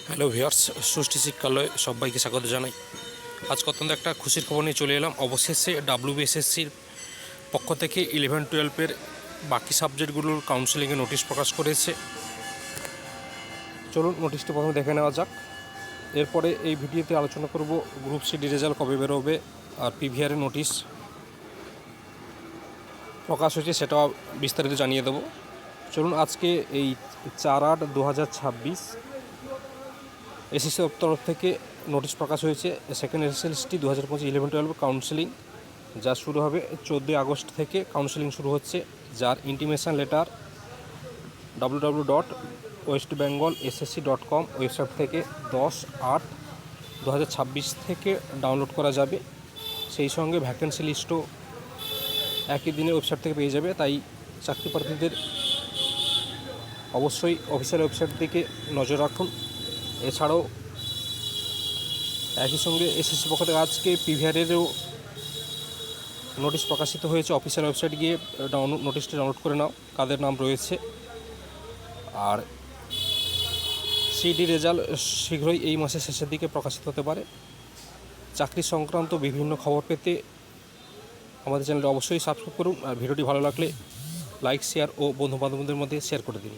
Hello viewers, সুষ্ঠি শিক্ষালয়ে সবাইকে স্বাগত জানাই। আজকে অত্যন্ত একটা খুশির খবর নিয়ে চলে এলাম। অবশেষে WBSSCর পক্ষ থেকে 11-12-এর বাকি সাবজেক্টগুলোর কাউন্সেলিংয়ে নোটিশ প্রকাশ করেছে। চলুন নোটিশটি প্রথমে দেখে নেওয়া যাক। এরপরে এই ভিডিওতে আলোচনা করব গ্রুপ সিডি রেজাল্ট কবে বেরোবে আর পিভিআরের নোটিশ প্রকাশ হয়েছে সেটাও বিস্তারিত জানিয়ে দেবো। চলুন আজকে এই 4/8/2026 এসএসসি তরফ থেকে নোটিশ প্রকাশ হয়েছে। সেকেন্ড এসএসএলসি 2025 11-12 কাউন্সেলিং যা শুরু হবে 14 আগস্ট থেকে কাউন্সেলিং শুরু হচ্ছে, যার ইন্টিমেশন লেটার www.westbengalssc.com ওয়েবসাইট থেকে 10/8/2026 থেকে ডাউনলোড করা যাবে। সেই সঙ্গে ভ্যাকেন্সি লিস্টও একই দিনে ওয়েবসাইট থেকে পেয়ে যাবে। তাই চাকরি প্রার্থীদের অবশ্যই অফিসিয়াল ওয়েবসাইট থেকে নজর রাখুন। এছাড়াও একই সঙ্গে এসএসসি পক্ষ থেকে আজকে পিভিআরেরও নোটিশ প্রকাশিত হয়েছে। অফিসিয়াল ওয়েবসাইট গিয়ে নোটিশটি ডাউনলোড করে নাও কাদের নাম রয়েছে। আর সিডি রেজাল্ট শীঘ্রই এই মাসের শেষের দিকে প্রকাশিত হতে পারে। চাকরি সংক্রান্ত বিভিন্ন খবর পেতে আমাদের চ্যানেলটি অবশ্যই সাবস্ক্রাইব করুন। আর ভিডিওটি ভালো লাগলে লাইক, শেয়ার ও বন্ধুবান্ধবদের মধ্যে শেয়ার করে দিন।